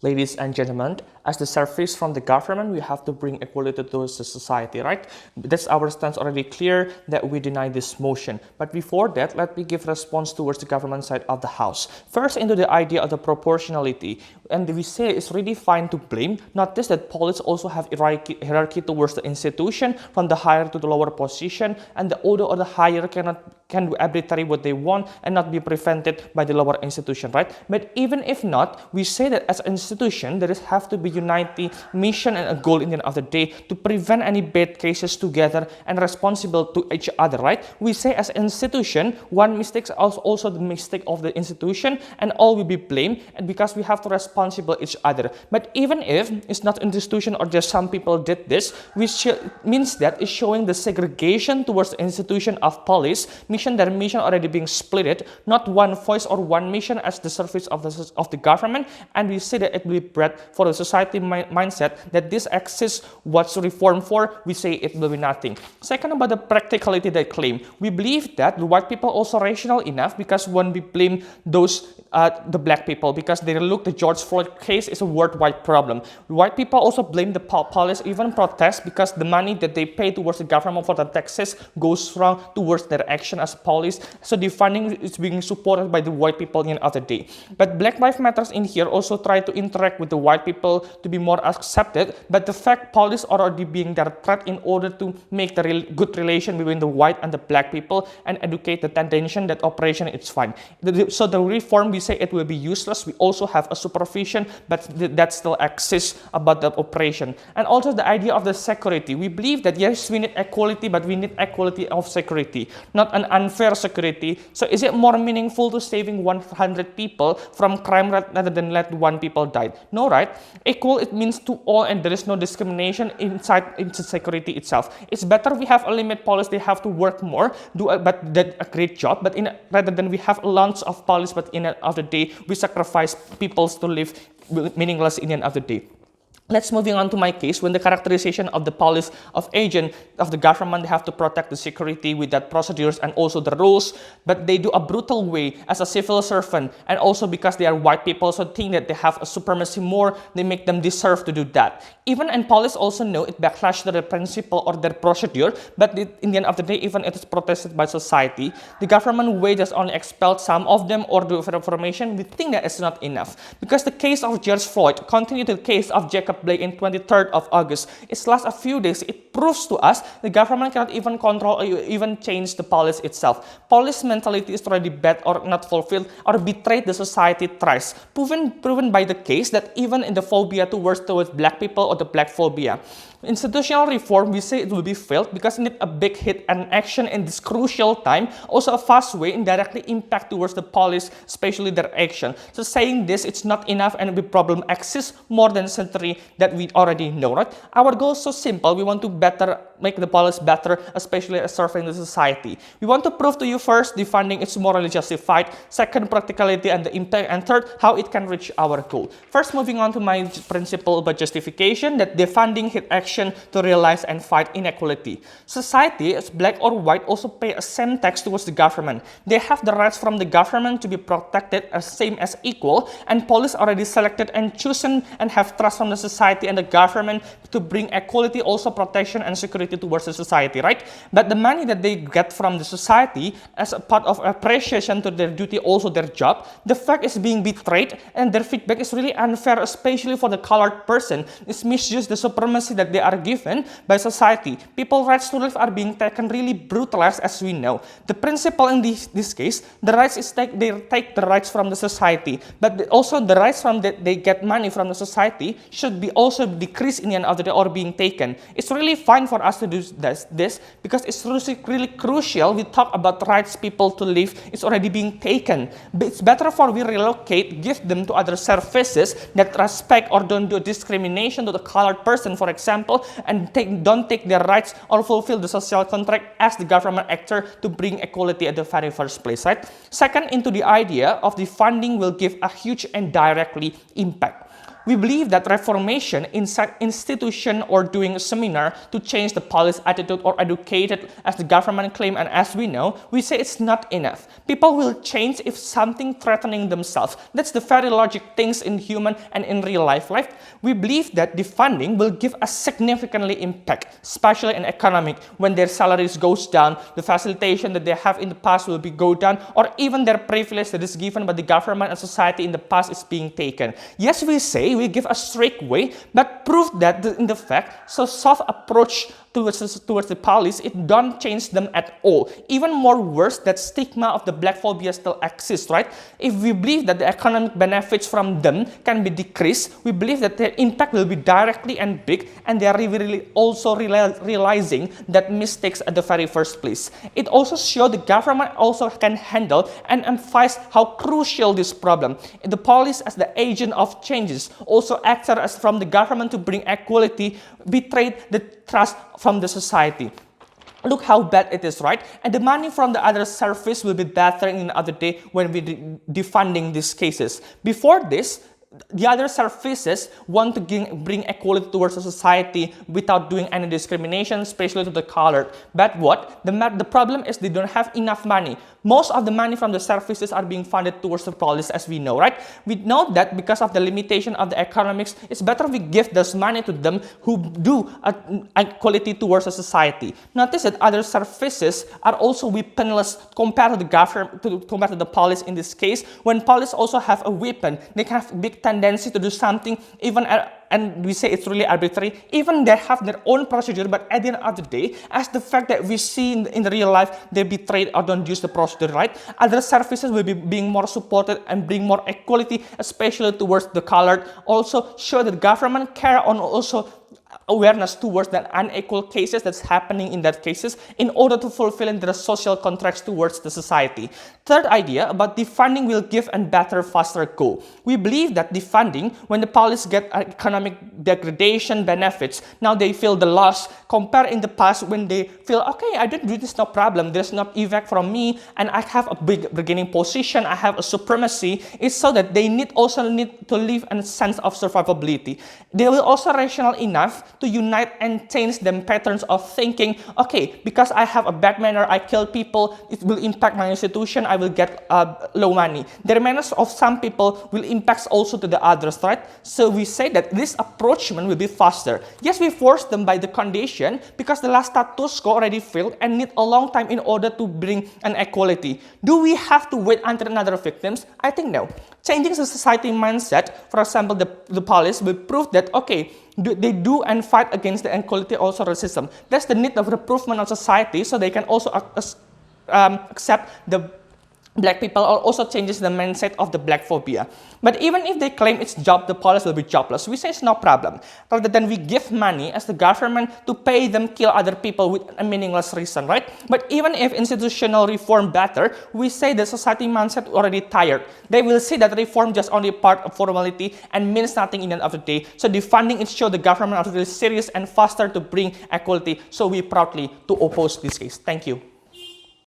Ladies and gentlemen, as the service from the government, we have to bring equality to the society, right? That's our stance already clear that we deny this motion. But before that, let me give response towards the government side of the house. First, into the idea of the proportionality. And we say it's really fine to blame. Notice that police also have hierarchy towards the institution, from the higher to the lower position, and the older or the higher can do arbitrary what they want and not be prevented by the lower institution, right? But even if not, we say that as an institution, there have to be unity, mission, and a goal in the end of the day to prevent any bad cases together and responsible to each other, right? We say as an institution, one mistake is also the mistake of the institution, and all will be blamed, and because we have to responsible each other. But even if it's not an institution or just some people did this, which means that it's showing the segregation towards the institution of police. Their mission already being splitted, not one voice or one mission as the service of the government, and we say that it will be bred for the society mindset that this exists. What's reform for? We say it will be nothing. Second, about the practicality they claim, we believe that the white people also rational enough, because when we blame the black people, because they look the George Floyd case is a worldwide problem. White people also blame the police, even protest, because the money that they pay towards the government for the taxes goes wrong towards their action as police. So defunding is being supported by the white people in the end of the day. But Black Lives Matters in here also try to interact with the white people to be more accepted. But the fact police are already being their threat in order to make the good relation between the white and the black people and educate the tension that operation is fine. So the reform, we say it will be useless. We also have a supervision, but that still exists about the operation. And also the idea of the security. We believe that yes, we need equality, but we need equality of security, not an unfair security. So is it more meaningful to saving 100 people from crime rather than let one people die? No, right? Equal, it means to all, and there is no discrimination into security itself. It's better we have a limit police, they have to work more, but a great job, but rather than we have lots of police, but in the end of the day, we sacrifice people to live meaningless in the end of the day. Let's moving on to my case. When the characterization of the police of agent of the government, they have to protect the security with that procedures and also the rules, but they do a brutal way as a civil servant, and also because they are white people, so think that they have a supremacy more, they make them deserve to do that. Even and police also know it backlash to the principle or their procedure, but in the end of the day, even it is protested by society, the government way just only expelled some of them or do reformation. We think that it's not enough, because the case of George Floyd continued the case of Jacob Blake in 23rd of August. It's last a few days. It proves to us the government cannot even control or even change the police itself. Police mentality is already bad or not fulfilled or betrayed the society thrice. Proven by the case that even in the phobia towards black people or the black phobia. Institutional reform, we say it will be failed because it needs a big hit and action in this crucial time. Also a fast way indirectly impact towards the police, especially their action. So saying this, it's not enough and the problem exists more than a century that we already know, right? Our goal is so simple. We want to make the police better, especially as serving the society. We want to prove to you first, defunding is morally justified. Second, practicality and the impact. And third, how it can reach our goal. First, moving on to my principle about justification, that defunding hit action to realize and fight inequality. Society, as black or white, also pay a same tax towards the government. They have the rights from the government to be protected as same as equal, and police already selected and chosen and have trust from the society and the government to bring equality, also protection and security towards the society, right? But the money that they get from the society as a part of appreciation to their duty, also their job, the fact is being betrayed, and their feedback is really unfair, especially for the colored person. It's misuse the supremacy that they are given by society. People's rights to live are being taken really brutalized, as we know. The principle in this case, the rights is they take the rights from the society, but also the rights from that they get money from the society should be also decreased in the end of the day or being taken. It's really fine for us to do this because it's really crucial. We talk about rights people to live, it's already being taken. But it's better for we relocate, give them to other services that respect or don't do discrimination to the colored person, for example, and don't take their rights or fulfill the social contract as the government actor to bring equality at the very first place, right? Second, into the idea of the funding will give a huge and directly impact. we believe that reformation inside institution or doing a seminar to change the police attitude or educated as the government claim, and as we know, we say it's not enough. People will change if something threatening themselves. That's the very logic things in human and in real life. We believe that defunding will give a significantly impact, especially in economic, when their salaries goes down, the facilitation that they have in the past will be go down, or even their privilege that is given by the government and society in the past is being taken. Yes, we say we give a strict way, but prove that in the fact, so soft approach towards the police, it don't change them at all. Even more worse, that stigma of the black phobia still exists, right? If we believe that the economic benefits from them can be decreased, we believe that their impact will be directly and big, and they are really also realizing that mistakes at the very first place. It also shows the government also can handle and emphasize how crucial this problem. The police as the agent of changes also acted as from the government to bring equality, betrayed the trust from the society. Look how bad it is, right? And the money from the other service will be better in the other day when we defunding these cases. Before this, the other services want to bring equality towards the society without doing any discrimination, especially to the colored. But what? The problem is they don't have enough money. Most of the money from the services are being funded towards the police, as we know, right? We know that because of the limitation of the economics, it's better we give this money to them who do equality towards the society. Notice that other services are also weaponless compared to the government, compared to the police in this case. When police also have a weapon, they can have big tendency to do something, even and we say it's really arbitrary. Even they have their own procedure, but at the end of the day, as the fact that we see in the real life, they betrayed or don't use the procedure right, other services will be being more supported and bring more equality, especially towards the colored. Also show that government care on also awareness towards the unequal cases that's happening in that cases in order to fulfill their social contracts towards the society. Third idea about defunding will give a better, faster goal. We believe that defunding, when the police get economic degradation benefits, now they feel the loss compared in the past when they feel, okay, I didn't do this, no problem, there's no effect from me, and I have a big beginning position, I have a supremacy. It's so that they also need to live in a sense of survivability. They will also rational enough to unite and change them patterns of thinking. Okay, because I have a bad manner, I kill people, it will impact my institution, I will get low money. The manners of some people will impact also to the others, right? So we say that this approachment will be faster. Yes, we force them by the condition because the last status quo already failed and need a long time in order to bring an equality. Do we have to wait until another victims? I think no. Changing the society mindset, for example, the police will prove that, okay, they do and fight against the inequality also racism. That's the need of improvement of society, so they can also accept the black people, or also changes the mindset of the black phobia. But even if they claim it's job, the police will be jobless. We say it's no problem. Rather than we give money as the government to pay them kill other people with a meaningless reason, right? But even if institutional reform better, we say the society mindset already tired. They will see that reform just only part of formality and means nothing in the end of the day. So defunding it shows the government are really serious and faster to bring equality. So we proudly to oppose this case. Thank you.